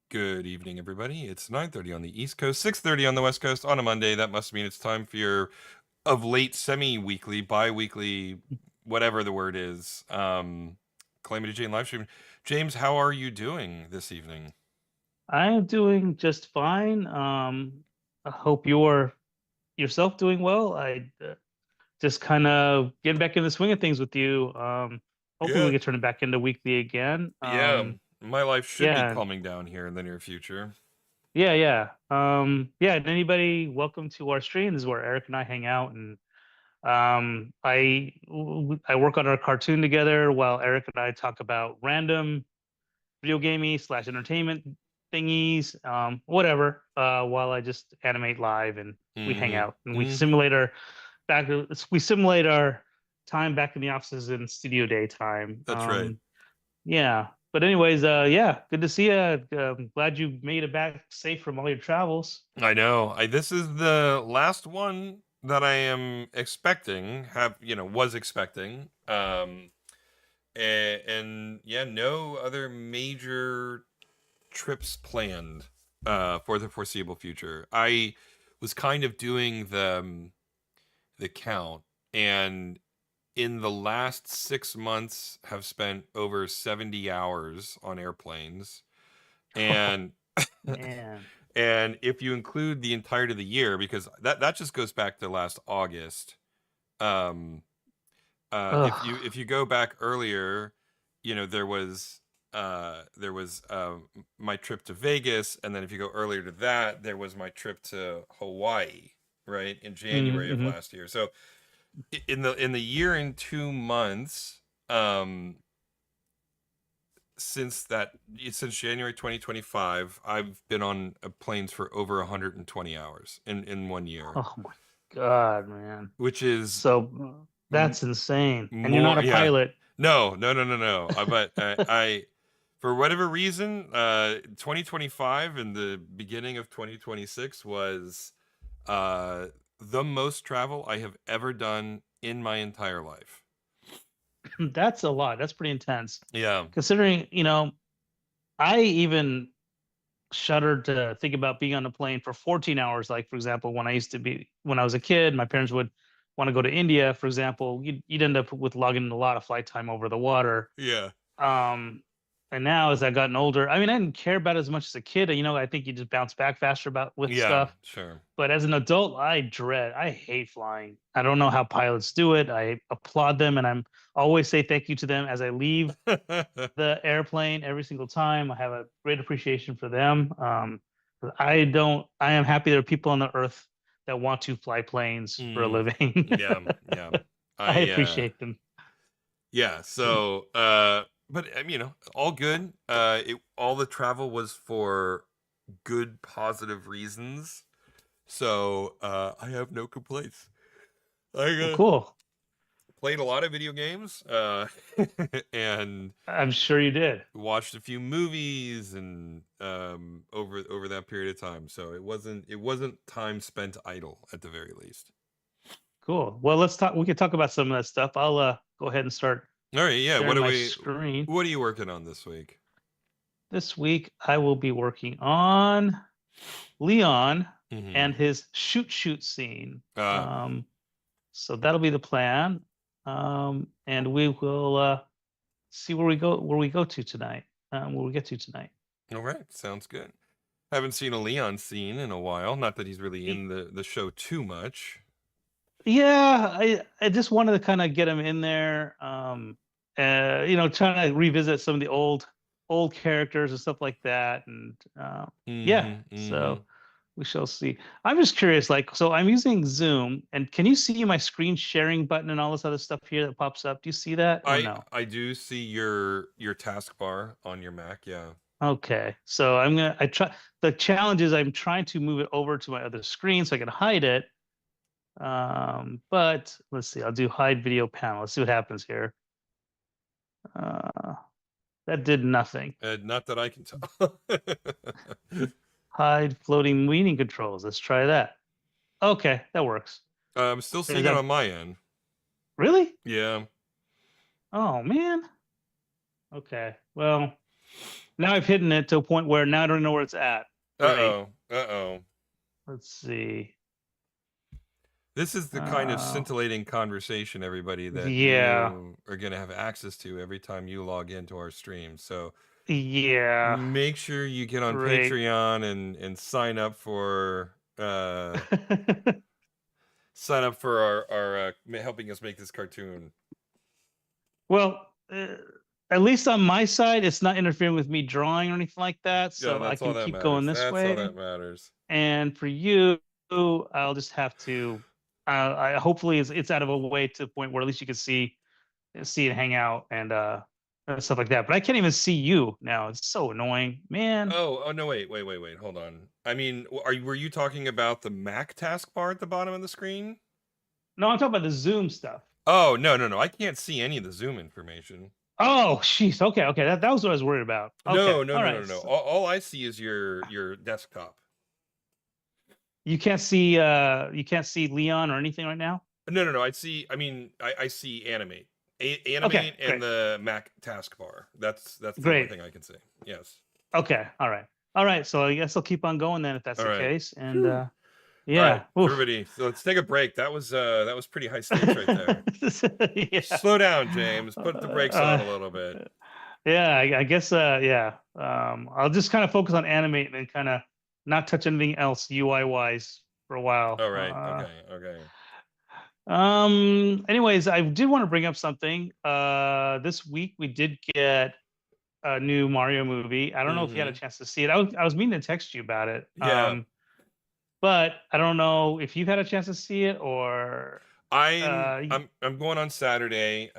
Good evening, everybody. It's 9:30 on the East Coast, 6:30 on the West Coast on a Monday. That must mean it's time for your of late semi-weekly, bi-weekly, whatever the word is, Calamity Jane live stream. James, how are you doing this evening? I am doing just fine. I hope you're yourself doing well. I just kind of getting back in the swing of things with you. Hopefully we Yeah, can turn it back into weekly again. yeah. My life should be Yeah, and- calming down here in the near future. yeah. And anybody, welcome to our stream. This is where Eric and I hang out, and I work on our cartoon together while Eric and I talk about random video gaming slash entertainment thingies, whatever, while I just animate live and we hang Mm-hmm. out and Mm-hmm. back we simulate our time back in the offices in studio day time. That's right. Yeah. But anyways, yeah, good to see you. Glad you made it back safe from all your travels. I know. This is the last one that I am expecting, was expecting. And yeah, no other major trips planned for the foreseeable future. I was kind of doing the count, and in the last 6 months have spent over 70 hours on airplanes, Oh and man. and if you include the entirety of the year, because that just goes back to last August. um if Ugh. you go back earlier, there was my trip to Vegas, and then if you go earlier to that, there was my trip to Hawaii, right, in January of Mm-hmm. last year. So in the year and 2 months, um since that since January 2025, I've been on planes for over 120 hours in 1 year, Oh my God, man. which is So m- that's insane. And you're not more. a Yeah. pilot. No, no, no, no, no. But for whatever reason, 2025 and the beginning of 2026 was uh, the most travel I have ever done in my entire life. That's a lot. That's pretty intense. Yeah, Considering, I even shuddered to think about being on a plane for 14 hours. Like, for example, when I was a kid, my parents would want to go to India, for example, you'd end up with logging a lot of flight time over the water. yeah, Um, and now as I've gotten older, I mean, I didn't care about it as much as a kid. I think you just bounce back faster about with yeah, stuff. sure. But as an adult, I hate flying. I don't know how pilots do it. I applaud them, and I'm always say thank you to them as I leave the airplane every single time. I have a great appreciation for them. I don't. I am happy there are people on the earth that want to fly planes for a Mm, living. yeah, yeah. I I appreciate them. Yeah, So, so but all good. All the travel was for good positive reasons. So, I have no complaints. I well, cool. played a lot of video games, and I'm sure you did. watched a few movies, and over that period of time. So it wasn't time spent idle, at the very least. Cool. Well, let's talk. We can talk about some of that stuff. I'll go ahead and start All right, yeah. sharing my screen. What are you working on this week? This week, I will be working on Leon Mm-hmm. and his shoot scene. Uh, So that'll be the plan. And we will see where we go to tonight. Where we get to tonight. all right, sounds good. Haven't seen a Leon scene in a while. Not that he's really Y- in the show too much. Yeah, I just wanted to kind of get him in there. Trying to revisit some of the old characters and stuff like that. And yeah, Mm-hmm. Mm-hmm. so we shall see. I'm just curious, like, so I'm using Zoom, and can you see my screen sharing button and all this other stuff here that pops up? Do you see that or I no? I do see your taskbar on your Mac. Yeah. Okay, so I try. The challenge is I'm trying to move it over to my other screen so I can hide it. But let's see, I'll do hide video panel. Let's see what happens here. Uh, that did nothing. Not that I can tell. Hide floating meeting controls. Let's try that. Okay, that works. I'm still Is seeing it that on my end. really? Yeah. Oh man. Okay. Well, Now I've hidden it to a point where now I don't know where it's at. Right. Uh-oh. Uh-oh. Let's see. This is the kind of Uh, scintillating conversation, everybody, that yeah. you are going to have access to every time you log into our stream. So Yeah. make sure you get on Right. Patreon and sign up for our helping us make this cartoon. Well, at least on my side, it's not interfering with me drawing or anything like that, Yeah, so I that's all can that keep going matters. this That's all way. that matters. And for you, I'll just have to. I hopefully it's out of a way to the point where at least you can see and hang out and stuff like that. But I can't even see you now. It's so annoying, man. Oh, no, wait. Hold on. I mean, were you talking about the Mac taskbar at the bottom of the screen? No, I'm talking about the Zoom stuff. Oh, no. I can't see any of the Zoom information. Oh, jeez. Okay, okay. That was what I was worried about. Okay, all right. No. So All I see is your desktop. you can't see Leon or anything right now. No. I see animate. Okay, Animate and great, the Mac taskbar. That's the only great. thing I can see. Yes. Okay, all right. So I guess I'll keep on going then if that's All the right. case. And Whew. All right, yeah, oof. everybody. So let's take a break. That was pretty high stakes right there. Yeah. Slow down, James. Put the brakes on Uh, a little bit. yeah, I guess yeah. I'll just kind of focus on animate and then kind of not touch anything else UI wise for a while. All right. Okay. Anyways, I did want to bring up something. This week we did get a new Mario movie. I don't know if you had a Mm-hmm. chance to see it. I was meaning to text you about it. Yeah. But I don't know if you've had a chance to see it or uh I'm going on Saturday.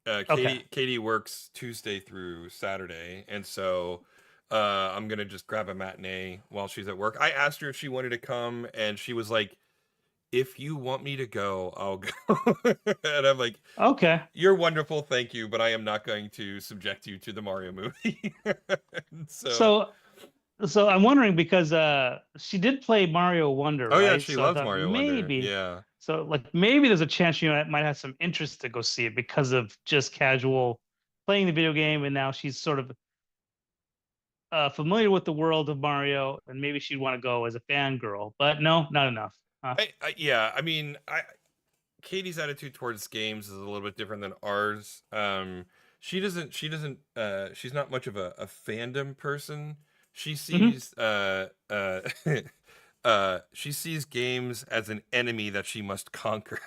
okay. Katie works Tuesday through Saturday, and so I'm gonna just grab a matinee while she's at work. I asked her if she wanted to come, and she was like, "If you want me to go, I'll go." And I'm like, Okay. "You're wonderful, thank you, but I am not going to subject you to the Mario movie." And so, So so I'm wondering because she did play Mario Wonder, oh yeah, right? she So I loves thought Mario Wonder. maybe Yeah. so like maybe there's a chance you might have some interest to go see it because of just casual playing the video game and now she's sort of familiar with the world of Mario and maybe she'd want to go as a fangirl. But no, not enough. Yeah, I mean, I Katie's attitude towards games is a little bit different than ours. She's not much of a fandom person. She Hmm. sees she sees games as an enemy that she must conquer.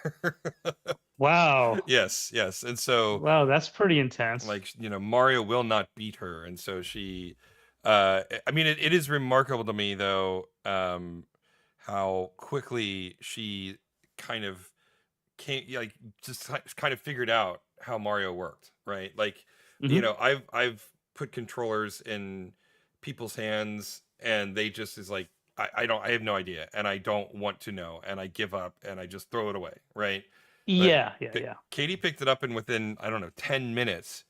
Wow. Yes. And so Wow, that's pretty intense. like, Mario will not beat her, and so she I mean, it is remarkable to me though, how quickly she kind of came, like, just kind of figured out how Mario worked, right? Like, Hmm. I've put controllers in people's hands and they just is like, I have no idea and I don't want to know and I give up and I just throw it away, right? But Yeah. Katie picked it up and within, I don't know, 10 minutes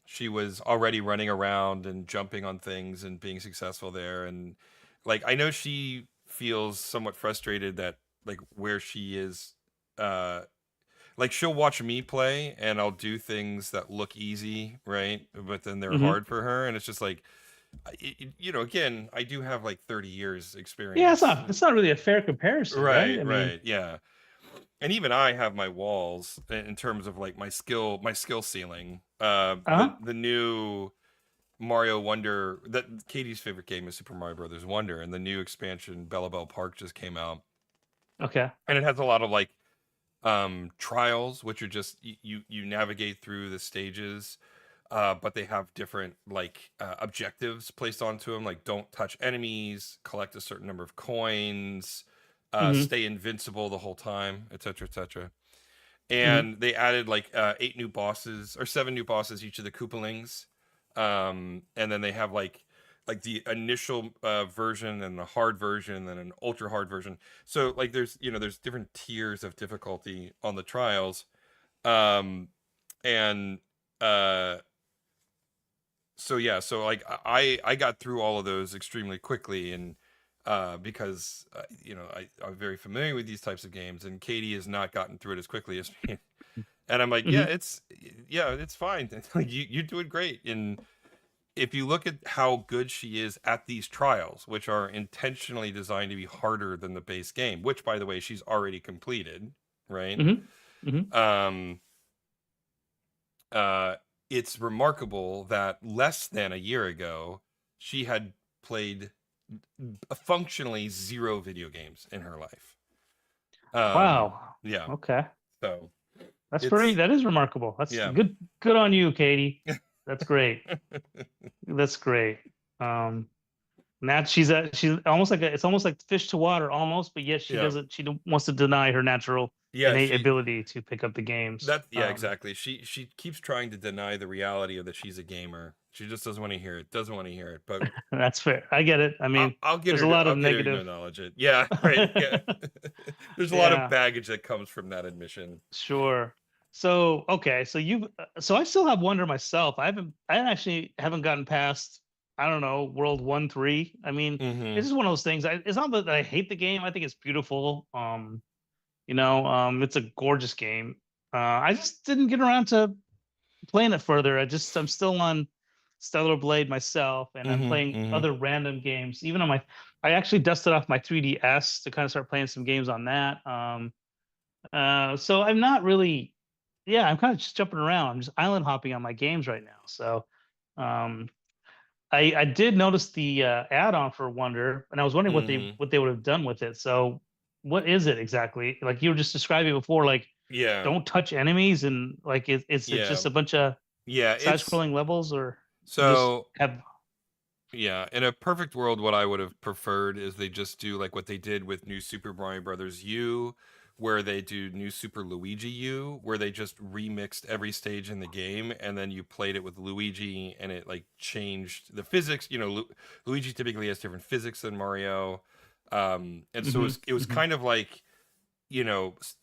she was already running around and jumping on things and being successful there. And like, I know she feels somewhat frustrated that, like, where she is, uh like, she'll watch me play and I'll do things that look easy, right? But then they're Hmm. hard for her. And it's just like, again, I do have like 30 years Yeah, experience. it's not really a fair comparison, right? I mean, Right. Yeah. And even I have my walls in terms of like my skill ceiling. uh-huh. The new Mario Wonder, that Katie's favorite game is Super Mario Brothers Wonder, and the new expansion Bella Bell Park just came out, Okay. and it has a lot of like trials, which are just you navigate through the stages, but they have different like objectives placed onto them, like don't touch enemies, collect a certain number of coins, Hmm. stay invincible the whole time, etc., etc. Hmm. And they added like 8 new bosses or 7 new bosses each of the Koopalings, and then they have like the initial version and the hard version and an ultra hard version. So like there's different tiers of difficulty on the trials, um, and uh, so yeah, so like I got through all of those extremely quickly, and because I'm very familiar with these types of games, and Katie has not gotten through it as quickly as me. And I'm like, Hmm. yeah, it's fine. Like, you're doing great. And if you look at how good she is at these trials, which are intentionally designed to be harder than the base game, which by the way she's already completed, right? Hmm. Hmm. Um, uh, it's remarkable that less than a year ago she had played functionally zero video games in her life. Wow. Yeah, Okay. so That it's is remarkable. That's yeah. good on you, Katie. That's great. That's great. Um, Nat, she's almost like it's almost like fish to water almost, but yet Yeah, she wants to deny her natural yeah, innate she ability to pick up the games. yeah, exactly. She keeps trying to deny the reality of that she's a gamer. She just doesn't want to hear it. Doesn't want to hear it. But That's fair. I get it. I mean, I'll get there's her a to lot of negative. acknowledge it. Yeah, right. Yeah. There's a lot of Yeah, baggage that comes from that admission. sure. So, okay, so I still have Wonder myself. I actually haven't gotten past, I don't know, World 1, 3. I mean, Mm-hmm. it's just one of those things. It's not that I hate the game. I think it's beautiful. It's a gorgeous game. I just didn't get around to playing it further. I'm still on Stellar Blade myself, and I'm Mm-hmm. playing Mm-hmm. other random games. Even on my, I actually dusted off my 3DS to kind of start playing some games on that. So I'm not really, yeah, I'm kind of just jumping around. I'm just island hopping on my games right now. So, um, I did notice the add-on for Wonder, and I was wondering Mm-hmm. what they would have done with it. So, what is it exactly? Like you were just describing before, like Yeah. don't touch enemies, and like is it Yeah. just a bunch of Yeah. It's side-scrolling levels, or you just so have? yeah. In a perfect world, what I would have preferred is they just do like what they did with New Super Mario Brothers U, where they do New Super Luigi U, where they just remixed every stage in the game and then you played it with Luigi and it like changed the physics. Luigi typically has different physics than Mario. And so Hmm. it was Hmm. kind of like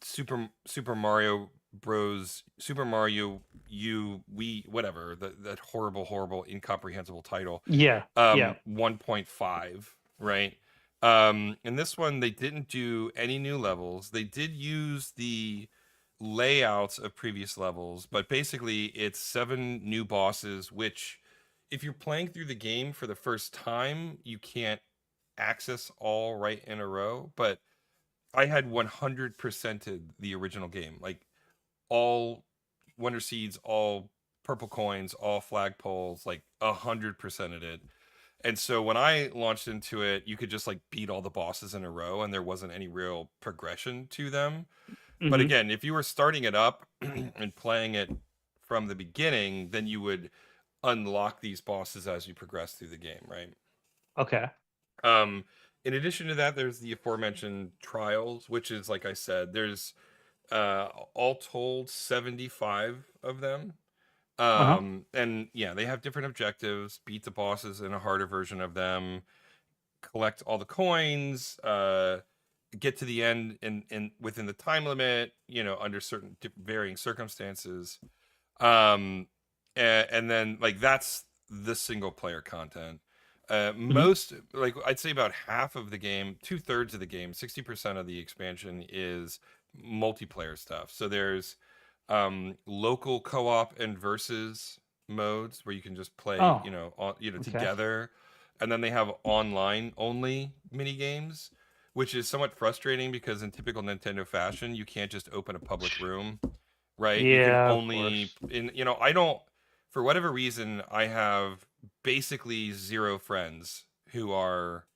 Super Mario Bros. Super Mario U we whatever that horrible incomprehensible title. Yeah, yeah. 1.5, right? In this one they didn't do any new levels. They did use the layouts of previous levels, but basically it's 7 new bosses which if you're playing through the game for the first time, you can't access all right in a row, but I had 100%ed the original game. Like all Wonder Seeds, all purple coins, all flagpoles, like 100%ed it. And so when I launched into it, you could just like beat all the bosses in a row and there wasn't any real progression to them. But Hmm. again, if you were starting it up and playing it from the beginning, then you would unlock these bosses as you progress through the game, right? Okay. Um, in addition to that, there's the aforementioned trials, which is like I said, there's all told 75 of them. Uh-huh. And yeah, they have different objectives: beat the bosses in a harder version of them, collect all the coins, get to the end in within the time limit, under certain varying circumstances. Um, and then like that's the single player content. Hmm. Most like I'd say about half of the game, 2/3 of the game, 60% of the expansion is multiplayer stuff. So there's local co-op and versus modes where you can just play, Oh, okay. together, and then they have online only mini games, which is somewhat frustrating because in typical Nintendo fashion, you can't just open a public room, right? You can Yeah, of only course. I don't, for whatever reason, I have basically zero friends who are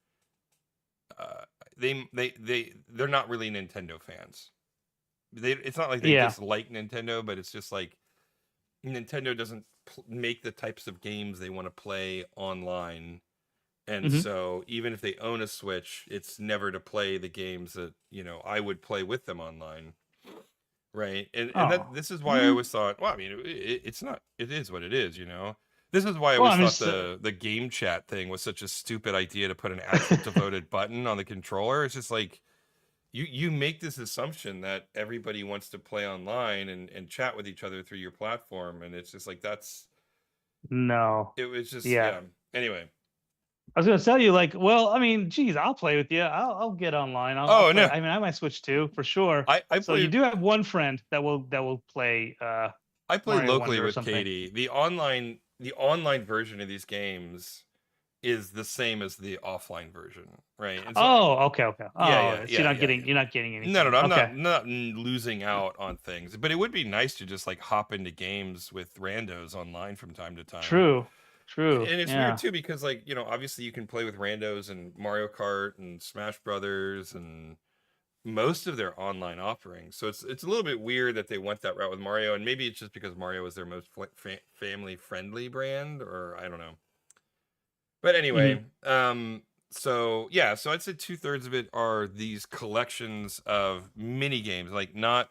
uh, they're not really Nintendo fans. It's not like they Yeah. dislike Nintendo, but it's just like Nintendo doesn't make the types of games they want to play online. And Hmm. so even if they own a Switch, it's never to play the games that, I would play with them online. Right. And Oh. that this is why I Mm. always thought, well, I mean, it's not, it is what it is. This is why I Well, always I'm thought just the game chat thing was such a stupid idea to put an actual devoted button on the controller. It's just like you make this assumption that everybody wants to play online and chat with each other through your platform, and it's just like no. it was just Yeah. yeah. Anyway. I was gonna tell you, like, well, I mean, geez, I'll play with you. I'll get online. I'll Oh play. no. I mean, I might switch too, for sure. I So you play do have one friend that will play I play Mario locally Wonder or with something. Katie. The online the online version of these games is the same as the offline version, right? And so Oh, okay, okay. yeah, Oh, yeah, so yeah, yeah, yeah. you're not getting No, no, anything. no. I'm Okay. not losing out on things, but it would be nice to just like hop into games with randos online from time to time. True. True. And it's weird Yeah. too because like, obviously you can play with randos and Mario Kart and Smash Brothers and most of their online offerings. So it's a little bit weird that they went that route with Mario, and maybe it's just because Mario is their most family friendly brand, or I don't know. But Hmm. anyway, so yeah, so I'd say 2/3 of it are these collections of mini games, like not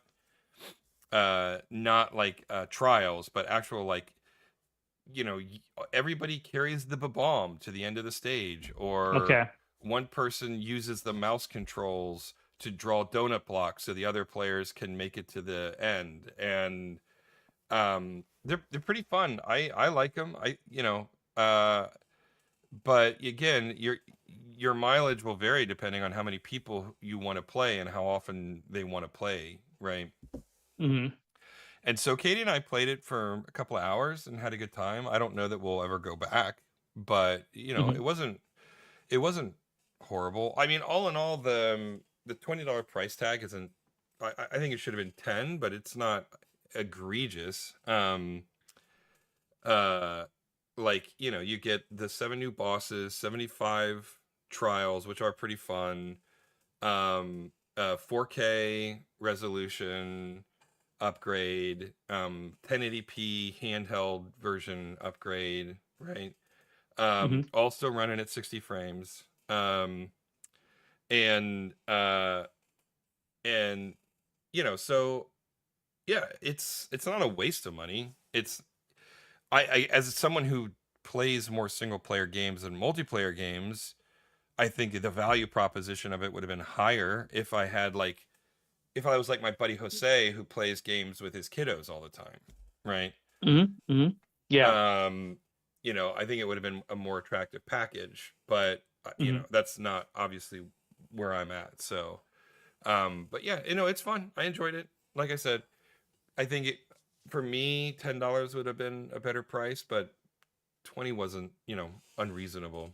like trials, but actual like everybody carries the bomb to the end of the stage, or Okay. one person uses the mouse controls to draw donut blocks so the other players can make it to the end. And they're pretty fun. I like them. Uh but again, your mileage will vary depending on how many people you want to play and how often they want to play, right? Hmm. And so Katie and I played it for a couple of hours and had a good time. I don't know that we'll ever go back, but Hmm. it wasn't horrible. I mean, all in all, the $20 price tag isn't. I think it should have been 10, but it's not egregious. Uh, like you get the 7 new bosses, 75 trials, which are pretty fun. 4K resolution upgrade, 1080p handheld version upgrade, right? Hmm. Also running at 60 frames. And and so yeah, it's not a waste of money. I as someone who plays more single player games than multiplayer games, I think the value proposition of it would have been higher if I was like my buddy Jose who plays games with his kiddos all the time, right? Hmm. Hmm. Yeah. Um, I think it would have been a more attractive package, but Hmm. that's not obviously where I'm at. So, but yeah, it's fun. I enjoyed it. Like I said, I think for me, $10 would have been a better price, but 20 wasn't, unreasonable.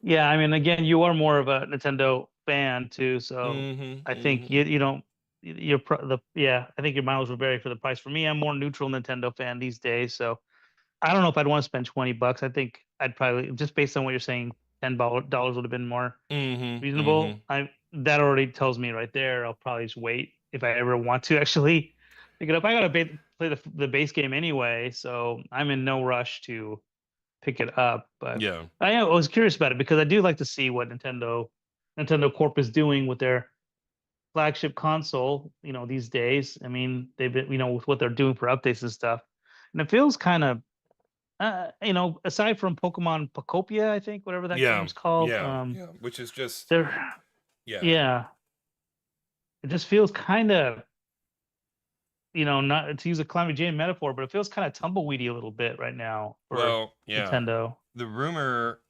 Yeah. I mean, again, you are more of a Nintendo fan too, so Mm-hmm. I think Mm-hmm. you don't. Yeah. I think your mileage will vary for the price. For me, I'm more neutral Nintendo fan these days, so I don't know if I'd want to spend $20. I think I'd probably just based on what you're saying, $10 would have been more Mm-hmm. Mm-hmm. reasonable. I That already tells me right there. I'll probably just wait if I ever want to actually pick it up. I gotta play the base game anyway, so I'm in no rush to pick it up. But Yeah. I was curious about it because I do like to see what Nintendo Corp is doing with their flagship console. These days. I mean, they've been with what they're doing for updates and stuff, and it feels kind of aside from Pokemon Pocopia, I think whatever that Yeah. game's called, Yeah. Yeah. Which is just, they're yeah. yeah, it just feels kind of not to use a Calamity Jane metaphor, but it feels kind of tumbleweedy a little bit right now for Well, yeah. Nintendo. The rumor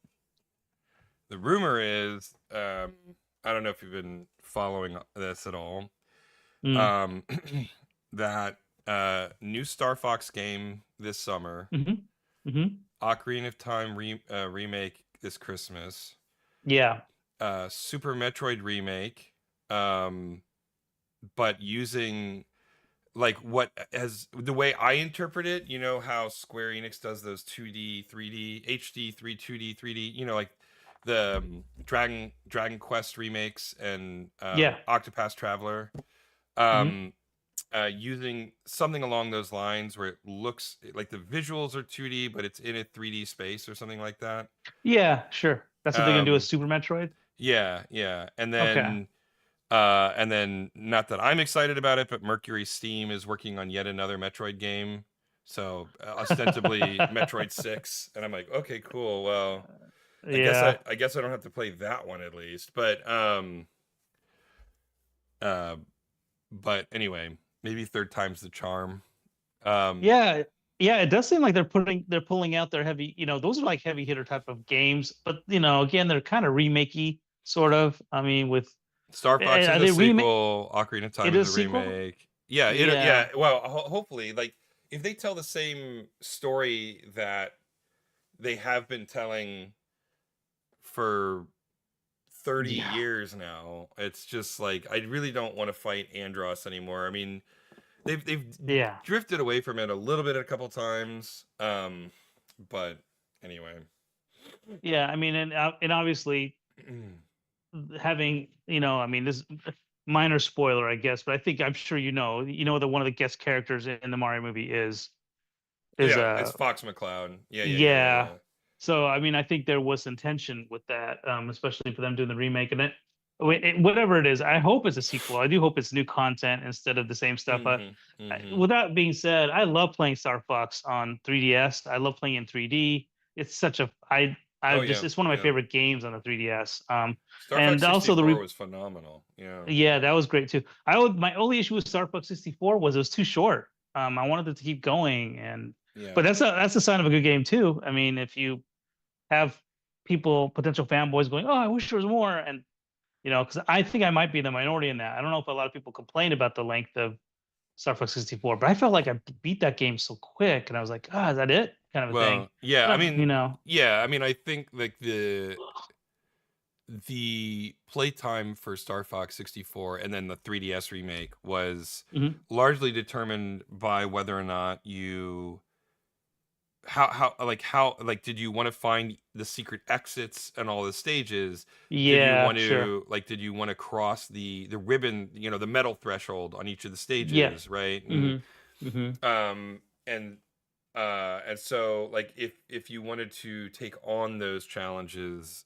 the rumor is, I don't know if you've been following this at all. Mm. Um that new Star Fox game this summer, Hmm. Hmm. Ocarina of Time remake this Christmas, Yeah. Super Metroid remake, um but using like what as the way I interpret it, how Square Enix does those 2D, 3D, HD, 2D, 3D, like the Dragon Quest remakes and Yeah. Octopath Traveler, Hmm. um, using something along those lines where it looks like the visuals are 2D, but it's in a 3D space or something like that. Yeah. Sure. That's what they're gonna do with Um, Super Metroid. yeah, yeah, Okay. and then, not that I'm excited about it, but Mercury Steam is working on yet another Metroid game. So ostensibly Metroid 6, and I'm like, okay, cool. Well, I guess I Yeah. I guess I don't have to play that one at least. Uh but anyway, maybe third time's the charm. Um Yeah. Yeah. It does seem like they're pulling out their heavy. Those are like heavy hitter type of games, but again, they're kind of remakey, sort of. I mean, with Star Fox is are a they remake? sequel, Ocarina of Time It is is a a sequel. remake. Yeah, Yeah. well, hopefully, like if they tell the same story that they have been telling for 30 Yeah, years now, it's just like I really don't want to fight Andros anymore. I mean, they've yeah, drifted away from it a little bit a couple times. But anyway. yeah. I mean, and obviously having, I mean, this minor spoiler, I guess, but I think I'm sure that one of the guest characters in the Mario movie is Yeah, it's Fox McCloud. Yeah, yeah, yeah, yeah, yeah. yeah. So I mean, I think there was intention with that, especially for them doing the remake, and whatever it is, I hope it's a sequel. I do hope it's new content instead of the same stuff. Mm-hmm. Mm-hmm. With that being said, I love playing Star Fox on 3DS. I love playing in 3D. It's such a I Oh just yeah, it's one of my yeah. favorite games on the 3DS. Star Fox And also 64 was phenomenal. Yeah. yeah, that was great too. My only issue with Star Fox 64 was it was too short. I wanted it to keep going, but Yeah. that's a sign of a good game too. I mean, if you have potential fanboys going, "Oh, I wish there was more," and because I think I might be the minority in that. I don't know if a lot of people complain about the length of Star Fox 64, but I felt like I beat that game so quick, and I was like, "Ah, is that it?" Kind of a thing. Well, yeah, I I don't, you mean, know. yeah, I mean, I think like the playtime for Star Fox 64 and then the 3DS remake was Mhm. largely determined by whether or not you how did you want to find the secret exits and all the stages? Did you Yeah, want sure. to did you want to cross the ribbon, the metal threshold on each of the Yeah. stages, right? And Mhm. Mhm. um and and so like if you wanted to take on those challenges,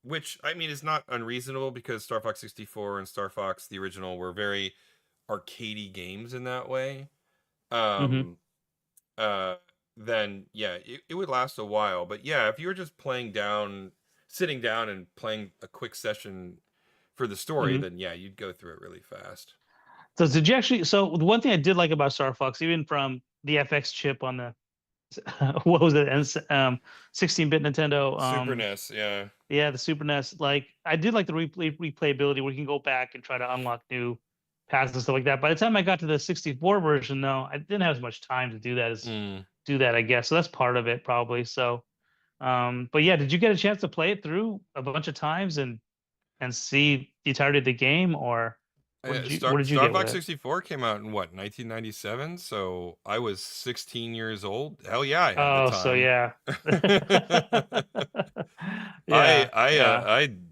which I mean is not unreasonable because Star Fox 64 and Star Fox the original were very arcadey games in that way. Mhm. Um uh then yeah, it would last a while. But yeah, if you were just sitting down and playing a quick session for the story, Mhm. then yeah, you'd go through it really fast. So did you actually? So the one thing I did like about Star Fox, even from the FX chip on the what was it, 16-bit Nintendo, Super NES, yeah. yeah, the Super NES. Like I did like the replayability where you can go back and try to unlock new paths and stuff like that. By the time I got to the 64 version, though, I didn't have as much time to Mm. do that, I guess. So that's part of it probably. So, but yeah, did you get a chance to play it through a bunch of times and see the entirety of the game, or Star what did you Star get with Fox it? 64 came out in what, 1997? So I was 16 years old. Hell yeah, I had the Oh, so time. yeah. Yeah, yeah.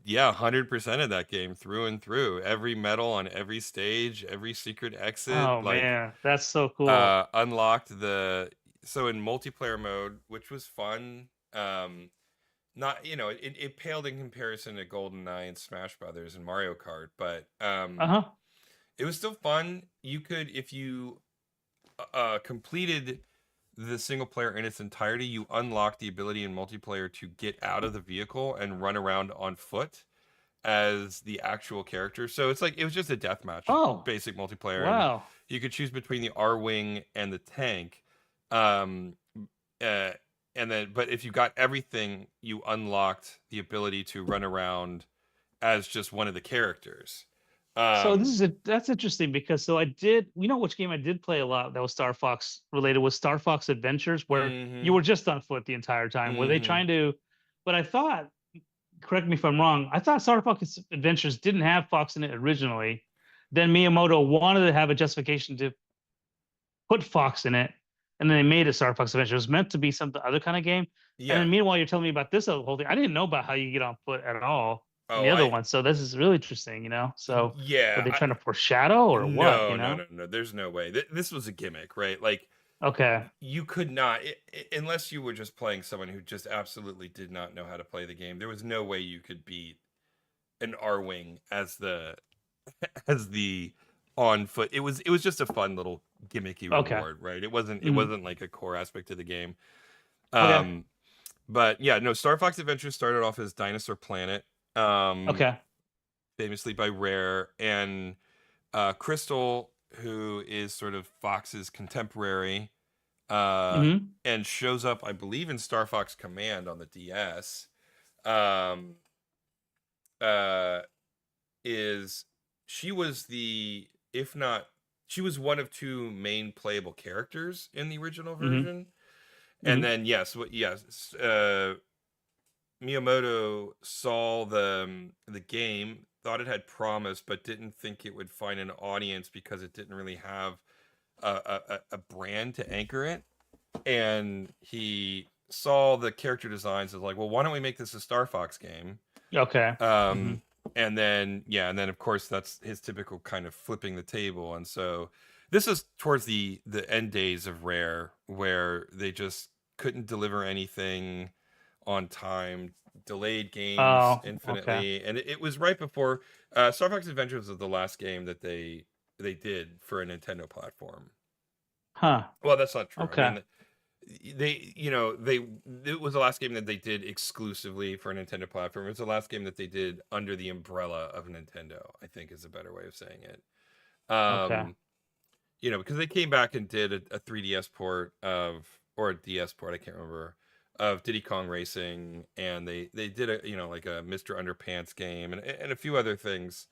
Yeah, 100% of that game through and through. Every medal on every stage, every secret exit, Oh like man, that's so cool. unlocked the so in multiplayer mode, which was fun. Not, it paled in comparison to GoldenEye and Smash Brothers and Mario Kart, but Uh-huh. it was still fun. You could, if you completed the single player in its entirety, you unlock the ability in multiplayer to get out of the vehicle and run around on foot as the actual character. So it's like it was just a deathmatch, Oh, basic multiplayer, and wow. you could choose between the R wing and the tank. Um, uh, and then, but if you got everything, you unlocked the ability to run around as just one of the characters. So Um, that's interesting because which game I did play a lot that was Star Fox related was Star Fox Adventures, where you mm-hmm, were just on foot the entire time. Were they mm-hmm. trying to? But I thought, correct me if I'm wrong. I thought Star Fox Adventures didn't have Fox in it originally. Then Miyamoto wanted to have a justification to put Fox in it, and then they made it Star Fox Adventure. It was meant to be some other kind of game. And Yeah. then meanwhile, you're telling me about this whole thing. I didn't know about how you get on foot at all in Oh, the other one. So this is really interesting. So were yeah. they trying to foreshadow or what? No, no, no, no. There's no way. This was a gimmick, right? Like Okay. you could not, unless you were just playing someone who just absolutely did not know how to play the game. There was no way you could beat an R wing as the as the on foot. It was just a fun little gimmicky Okay. reward, right? It wasn't like a core aspect of the game. Okay. Um, but yeah, no. Star Fox Adventures started off as Dinosaur Planet, um, Okay. famously by Rare, and Crystal, who is sort of Fox's contemporary, uh, Hmm. and shows up, I believe, in Star Fox Command on the DS. Um, uh, is she was the, if not she was one of two main playable characters in the original Mm-hmm. version. And Mm-hmm. then yes, Miyamoto saw the game, thought it had promise, but didn't think it would find an audience because it didn't really have a brand to anchor it. And he saw the character designs as like, well, why don't we make this a Star Fox game? Okay. Mm-hmm. Um, and then of course that's his typical kind of flipping the table. And so this is towards the end days of Rare, where they just couldn't deliver anything on time, delayed games Oh, okay. infinitely, and it was right before Star Fox Adventures was the last game that they did for a Nintendo platform. Huh. Well, that's not true. I Okay. mean, they it was the last game that they did exclusively for a Nintendo platform. It was the last game that they did under the umbrella of Nintendo, I think is a better way of saying it. Okay. Um, because they came back and did a 3DS port of, or a DS port, I can't remember, of Diddy Kong Racing, and they did a, like a Mr. Underpants game and a few other things.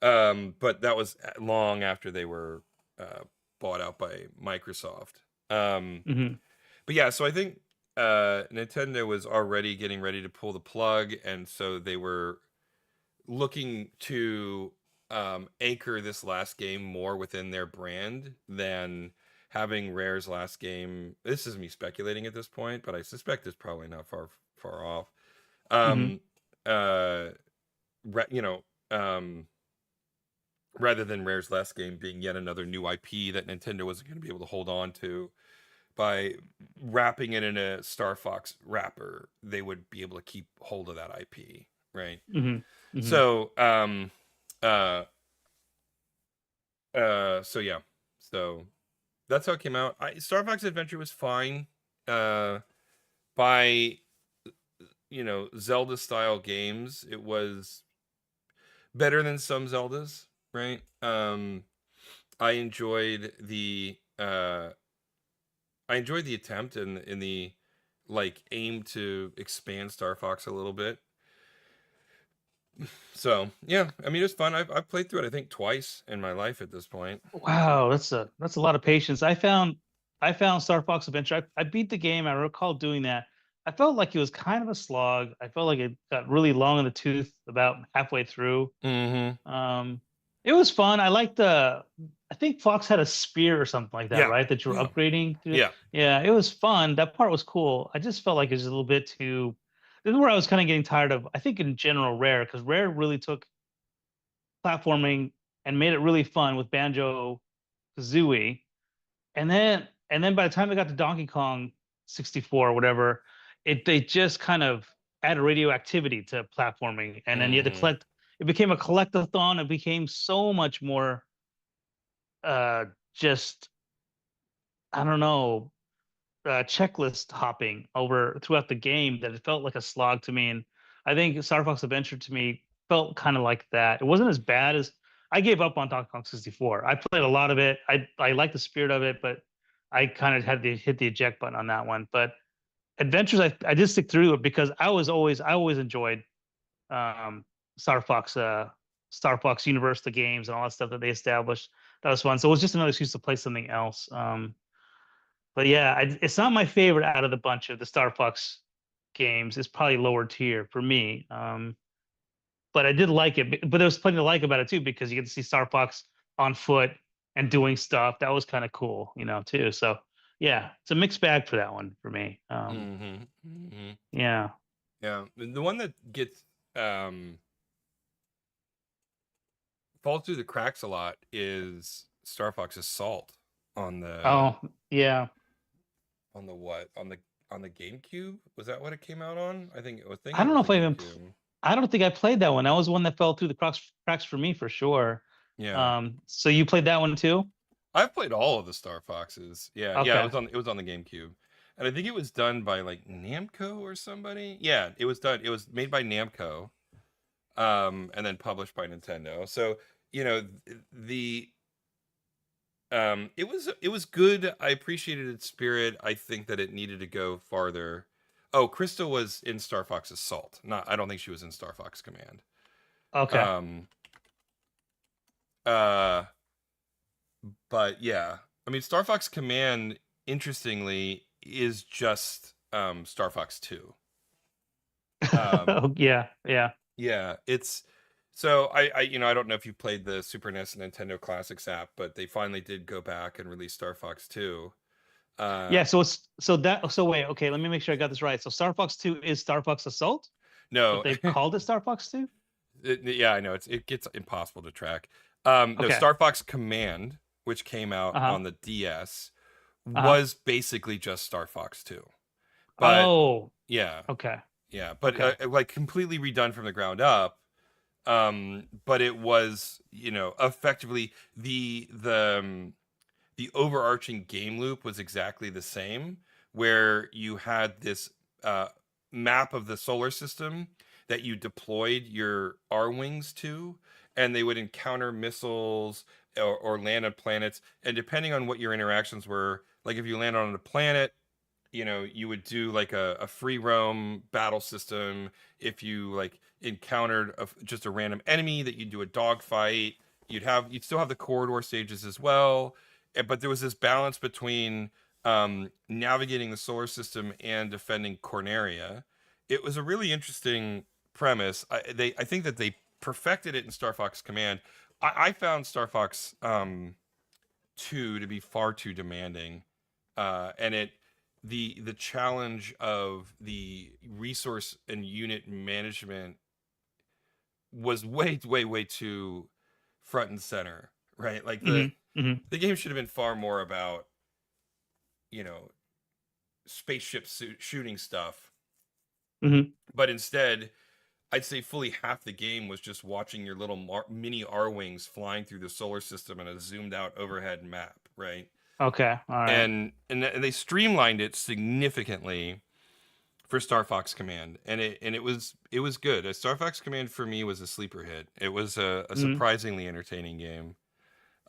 But that was long after they were bought out by Microsoft. Um, Mm-hmm. but yeah, so I think Nintendo was already getting ready to pull the plug, and so they were looking to anchor this last game more within their brand than having Rare's last game. This is me speculating at this point, but I suspect it's probably not far off. Mm-hmm. Um, uh, you know, rather than Rare's last game being yet another new IP that Nintendo wasn't going to be able to hold on to by wrapping it in a Star Fox wrapper, they would be able to keep hold of that IP, right? Mm-hmm. Mm-hmm. So, uh, so yeah, so that's how it came out. Star Fox Adventure was fine. Uh, by Zelda style games, it was better than some Zeldas, right? I enjoyed the attempt and in the like aim to expand Star Fox a little bit. So yeah, I mean it was fun. I've played through it I think twice in my life at this point. Wow, that's a lot of patience. I found Star Fox Adventure. I beat the game. I recall doing that. I felt like it was kind of a slog. I felt like it got really long in the tooth about halfway through. Mm-hmm. Um, it was fun. I liked the. I think Fox had a spear or something like that, Yeah. right? That you were Yeah. upgrading through. Yeah. Yeah, it was fun. That part was cool. I just felt like it was a little bit too. This is where I was kind of getting tired of. I think in general, Rare, because Rare really took platforming and made it really fun with Banjo Kazooie, and then by the time they got to Donkey Kong 64 or whatever, they just kind of added radioactivity to platforming, and then you had to Mm-hmm. collect. It became a collectathon. It became so much more, uh, just I don't know, checklist hopping over throughout the game that it felt like a slog to me. And I think Star Fox Adventure to me felt kind of like that. It wasn't as bad as I gave up on Donkey Kong 64. I played a lot of it. I like the spirit of it, but I kind of had to hit the eject button on that one. But Adventures, I did stick through it because I always enjoyed um, Star Fox Star Fox universe, the games and all that stuff that they established. That was fun. So it was just another excuse to play something else. But yeah, it's not my favorite out of the bunch of the Star Fox games. It's probably lower tier for me. But I did like it. But there was plenty to like about it too because you get to see Star Fox on foot and doing stuff. That was kind of cool, too. So yeah, it's a mixed bag for that one for me. Mm-hmm. Mm-hmm. Yeah. Yeah. The one that gets um falls through the cracks a lot is Star Fox Assault on the Oh yeah. what on the GameCube. Was that what it came out on? I was thinking I it don't know was the if I GameCube. I don't think I played that one. That was one that fell through the cracks for me for sure. Yeah. So you played that one too? I've played all of the Star Foxes. Yeah, yeah, Okay. it was on the GameCube. And I think it was done by like Namco or somebody. Yeah, it was done. It was made by Namco, and then published by Nintendo. So, the it was good. I appreciated its spirit. I think that it needed to go farther. Oh, Krista was in Star Fox Assault. Not I don't think she was in Star Fox Command. Okay. Um uh But yeah, I mean, Star Fox Command, interestingly, is just Star Fox 2. Um, Oh, yeah, yeah. yeah, it's so I don't know if you played the Super NES and Nintendo Classics app, but they finally did go back and release Star Fox 2. Uh, Yeah, so wait, okay, let me make sure I got this right. So Star Fox 2 is Star Fox Assault, but no, they've called it Star Fox 2? yeah, I know it gets impossible to track. No, Okay. Star Fox Command, which came out Uh-huh. on the DS, Uh-huh. was basically just Star Fox 2. But Oh, yeah, okay. yeah, but Okay. like completely redone from the ground up. But it was, effectively the overarching game loop was exactly the same, where you had this uh, map of the solar system that you deployed your R wings to, and they would encounter missiles or land on planets. And depending on what your interactions were, like if you land on a planet, you would do like a free roam battle system. If you like encountered just a random enemy, that you'd do a dogfight. You'd still have the corridor stages as well, but there was this balance between navigating the solar system and defending Corneria. It was a really interesting premise. I think that they perfected it in Star Fox Command. I found Star Fox 2 to be far too demanding, and the challenge of the resource and unit management was way too front and center, right? Like the Mm-hmm. Mm-hmm. the game should have been far more about, you know spaceship shooting stuff, Mm-hmm. but instead, I'd say fully half the game was just watching your little mini R wings flying through the solar system in a zoomed out overhead map, right? Okay. All right. And they streamlined it significantly for Star Fox Command, and it was good. Star Fox Command for me was a sleeper hit. It was a Mm-hmm. surprisingly entertaining game.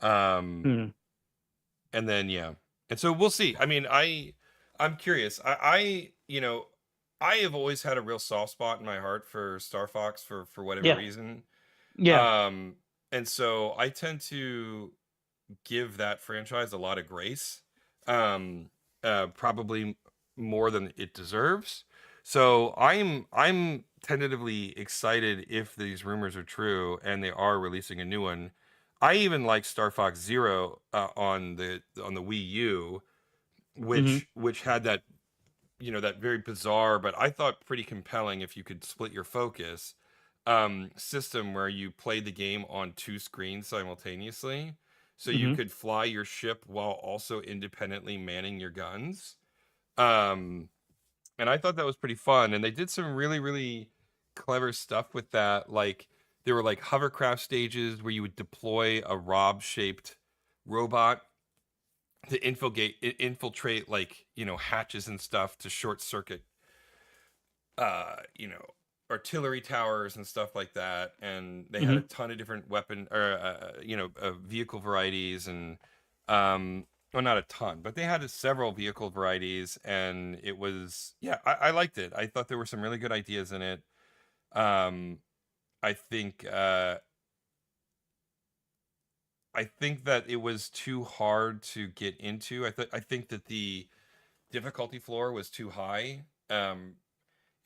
Um, Mm-hmm. and then yeah, and so we'll see. I mean, I'm curious. I have always had a real soft spot in my heart for Star Fox for whatever Yeah. reason. Yeah. Um, and so I tend to give that franchise a lot of grace, um, probably more than it deserves. So I'm tentatively excited if these rumors are true and they are releasing a new one. I even like Star Fox Zero on the Wii U, Mm-hmm. which had that very bizarre, but I thought pretty compelling, if you could split your focus, system where you played the game on two screens simultaneously. So you Mm-hmm. could fly your ship while also independently manning your guns. Um, and I thought that was pretty fun. And they did some really, really clever stuff with that. Like there were like hovercraft stages where you would deploy a Rob shaped robot to infiltrate like hatches and stuff to short circuit uh you know artillery towers and stuff like that. And they had a Mm-hmm. ton of different weapon or vehicle varieties. And well, not a ton, but they had several vehicle varieties, and it was, yeah, I liked it. I thought there were some really good ideas in it. um i think uh I think that it was too hard to get into. I think that the difficulty floor was too high.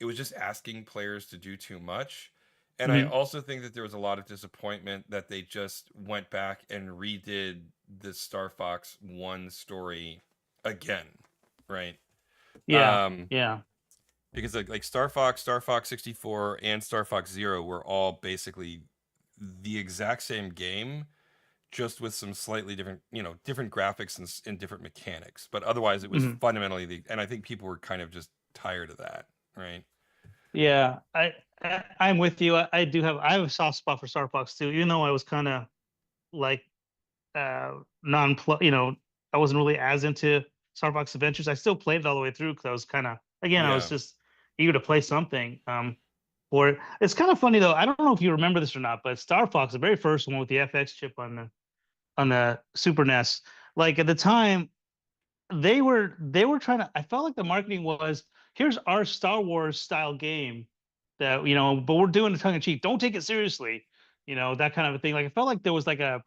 It was just asking players to do too much. And I Mm-hmm. also think that there was a lot of disappointment that they just went back and redid the Star Fox 1 story again, right? Yeah. Um, Yeah. because like Star Fox 64, and Star Fox Zero were all basically the exact same game, just with some slightly different graphics and different mechanics. But otherwise, it was Mm-hmm. fundamentally and I think people were kind of just tired of that, right? Yeah. I'm with you. I have a soft spot for Star Fox too, even though I was kind of like non I wasn't really as into Star Fox Adventures. I still played it all the way through because I was kind of, again, I was Yeah. just eager to play something for it. It's kind of funny though. I don't know if you remember this or not, but Star Fox, the very first one with the FX chip on the Super NES, like at the time they were trying to, I felt like the marketing was, here's our Star Wars style game that, but we're doing it tongue in cheek. Don't take it seriously. That kind of a thing. Like I felt like there was like a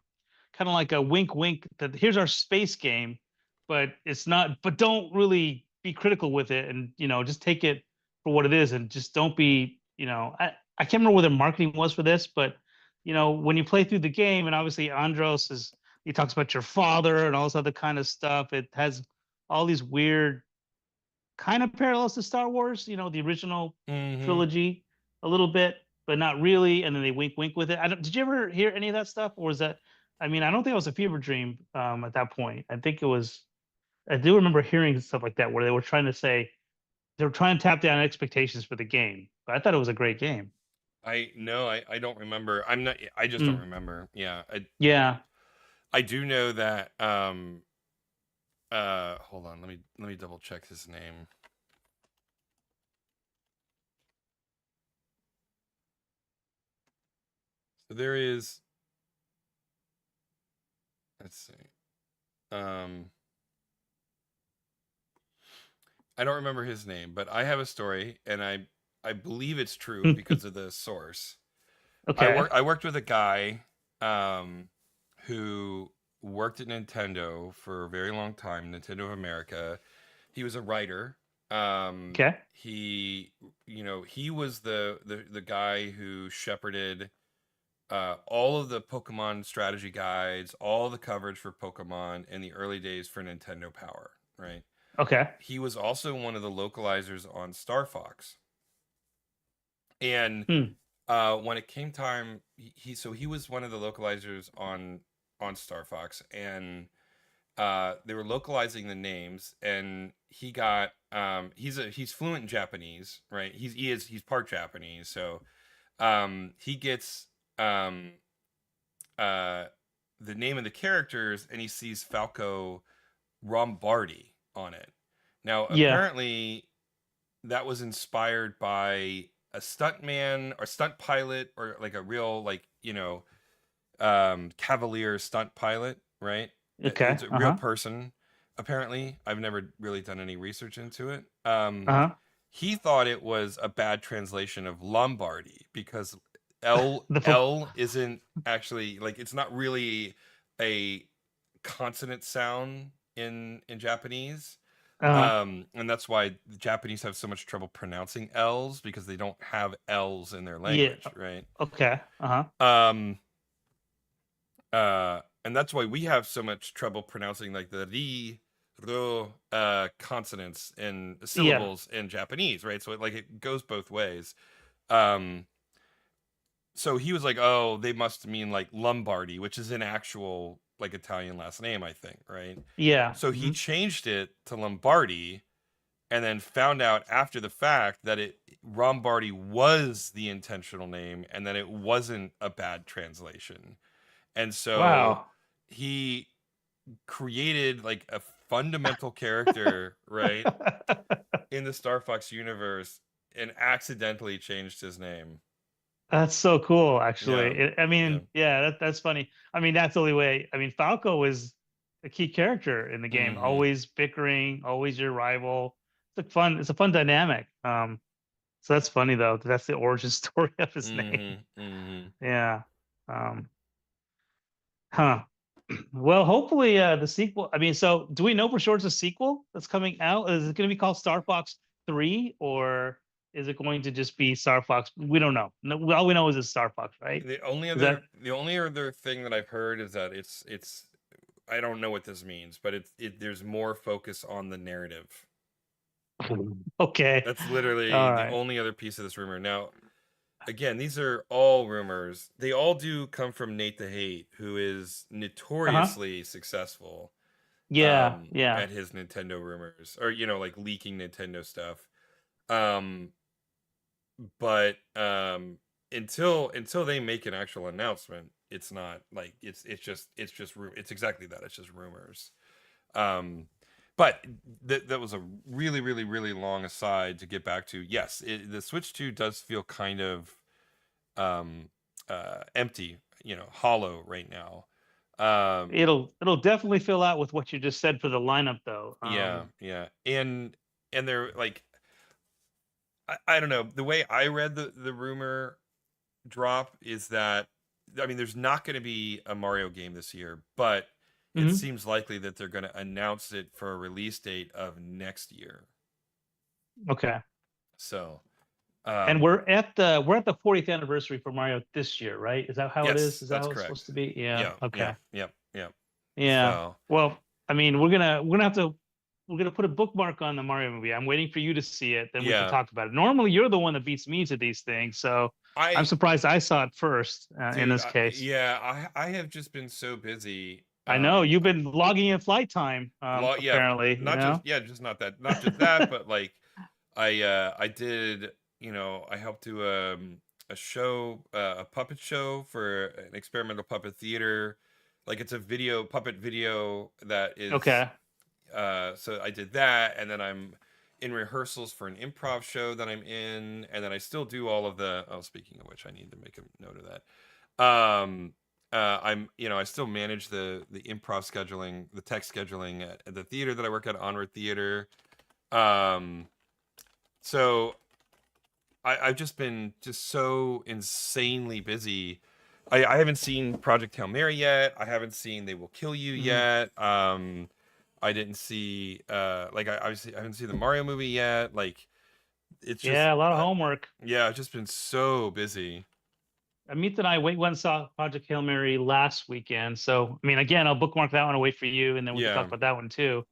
kind of like a wink, wink that here's our space game, but it's not. But don't really be critical with it, and just take it for what it is, and just don't be. I can't remember what the marketing was for this, but when you play through the game, and obviously Andros is he talks about your father and all this other kind of stuff. It has all these weird kind of parallels to Star Wars, the original Mm-hmm. trilogy a little bit, but not really. And then they wink, wink with it. I don't. Did you ever hear any of that stuff, or was that? I mean, I don't think it was a fever dream at that point. I think it was. I do remember hearing stuff like that where they were trying to say they were trying to tap down expectations for the game. But I thought it was a great game. I no, I don't remember. I'm not. I just don't Mm, remember. Yeah, yeah. I do know that. Hold on. Let me double check his name. So there is. Let's see. Um, I don't remember his name, but I have a story, and I believe it's true because of the source. Okay. I worked with a guy, um, who worked at Nintendo for a very long time, Nintendo of America. He was a writer. Okay. He was the guy who shepherded all of the Pokemon strategy guides, all the coverage for Pokemon in the early days for Nintendo Power, right? Okay. He was also one of the localizers on Star Fox. And Hmm. when it came time, he was one of the localizers on Star Fox, and they were localizing the names, and he got he's fluent in Japanese, right? He's part Japanese, so he gets um, uh, the name of the characters, and he sees Falco Rombardi on it. Now, Yeah. apparently, that was inspired by a stuntman or stunt pilot or like a real cavalier stunt pilot, right? Okay. It's a Uh real huh. person. Apparently, I've never really done any research into it. Uh huh. He thought it was a bad translation of Lombardy because L The fo- L isn't actually like it's not really a consonant sound in Japanese. uh And that's why the Japanese have so much trouble pronouncing L's because they don't have L's in their yeah. language, right? Okay. Uh huh. Um, and that's why we have so much trouble pronouncing like the ri, ro, consonants and Yeah. syllables in Japanese, right? So it goes both ways. Um, so he was like, oh, they must mean like Lombardi, which is an actual like Italian last name, I think, right? Yeah. So he Hmm. changed it to Lombardi and then found out after the fact that it Lombardi was the intentional name and that it wasn't a bad translation. And so Wow. he created like a fundamental character, right, in the Star Fox universe and accidentally changed his name. That's so cool, Yeah. actually. I Yeah. mean, yeah, that's funny. I mean, that's the only way. I mean, Falco is a key character in the game, Mhm. always bickering, always your rival. It's a fun dynamic. So that's funny though. That's the origin story of his name. Mhm. Mhm. Yeah. Um, huh. Well, hopefully the sequel. I mean, so do we know for sure it's a sequel that's coming out? Is it going to be called Star Fox 3 or is it going to just be Star Fox? We don't know. No, all we know is it's Star Fox, right? Is that The only other thing that I've heard is that it's I don't know what this means, but there's more focus on the narrative. okay? That's literally All the right. only other piece of this rumor. Now, again, these are all rumors. They all do come from Nate the Hate, who is Uh-huh. notoriously successful Yeah, yeah, at his Nintendo rumors or like leaking Nintendo stuff. Um, but until they make an actual announcement, it's not like it's exactly that. It's just rumors. Um, but that was a really, really, really long aside to get back to. Yes, the Switch 2 does feel kind of um, empty, hollow right now. Um, it'll definitely fill out with what you just said for the lineup, though. yeah, yeah, and they're like, I don't know. The way I read the rumor drop is that I mean, there's not going to be a Mario game this year, but it Hmm. seems likely that they're going to announce it for a release date of next year. Okay. So, And um, we're at the 40th anniversary for Mario this year, right? Is that how it is? yes, Is that that's how it's correct. supposed to be? Yeah. Yeah, yeah, Okay. yeah, yeah. Yeah. So, Well, I mean, we're gonna put a bookmark on the Mario movie. I'm waiting for you to see it, then we can yeah, talk about it. Normally, you're the one that beats me to these things, so I'm I, surprised I saw it first in dude, this case. I have just been so busy. I know you've been logging in flight time, Yeah, apparently. You not just know. yeah, just not just that, but like I did, I helped do a show, a puppet show for an experimental puppet theater. Like it's a video puppet video that is Okay. so I did that, and then I'm in rehearsals for an improv show that I'm in, and then I still do all of the, oh, speaking of which, I need to make a note of that. I still manage the improv scheduling, the tech scheduling at the theater that I work at, Onward Theater. Um, so I've just been just so insanely busy. I haven't seen Project Hail Mary yet. I haven't seen They Will Kill You Mhm. yet. I didn't see like I obviously I haven't seen the Mario movie yet. Like it's just Yeah, a lot of homework. yeah, I've just been so busy. Amit and I went and saw Project Hail Mary last weekend. So, I mean, again, I'll bookmark that one and wait for you, and then we can talk Yeah. about that one too.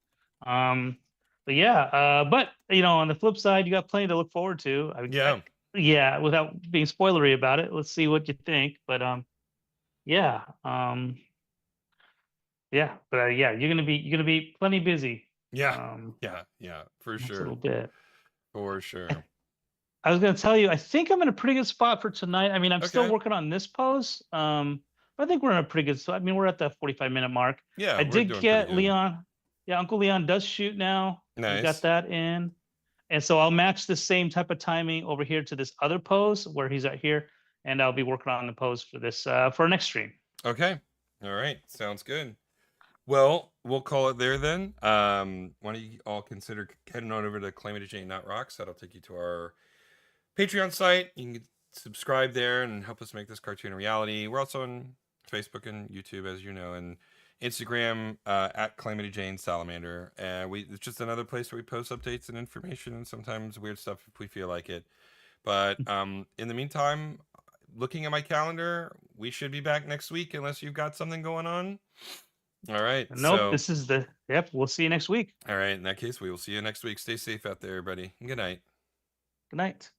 Um, but yeah, but on the flip side, you got plenty to look forward to. Yeah. Yeah, without being spoilery about it, let's see what you think. But yeah, yeah, but yeah, you're gonna be plenty busy. Yeah. Um, Yeah. Yeah, for next little sure. bit. For I, sure. I was gonna tell you, I think I'm in a pretty good spot for tonight. I mean, I'm still Okay. working on this pose. But I think we're in a pretty good spot. I mean, we're at the 45-minute mark. Yeah, I we're did doing pretty get good. Leon. Yeah, Uncle Leon does shoot now. We got Nice. that in. And so I'll match the same type of timing over here to this other pose where he's at here. And I'll be working on the pose for this for our next stream. Okay. All right. Sounds good. Well, we'll call it there then. Why don't you all consider heading on over to Calamity Jane Not Rocks? That'll take you to our Patreon site. You can subscribe there and help us make this cartoon a reality. We're also on Facebook and YouTube, as you know, and Instagram at Calamity Jane Salamander. It's just another place where we post updates and information and sometimes weird stuff if we feel like it. But in the meantime, looking at my calendar, we should be back next week unless you've got something going on. All right. Nope, So, this is the yep. We'll see you next week. all right. In that case, we will see you next week. Stay safe out there, everybody. Good night. Good night.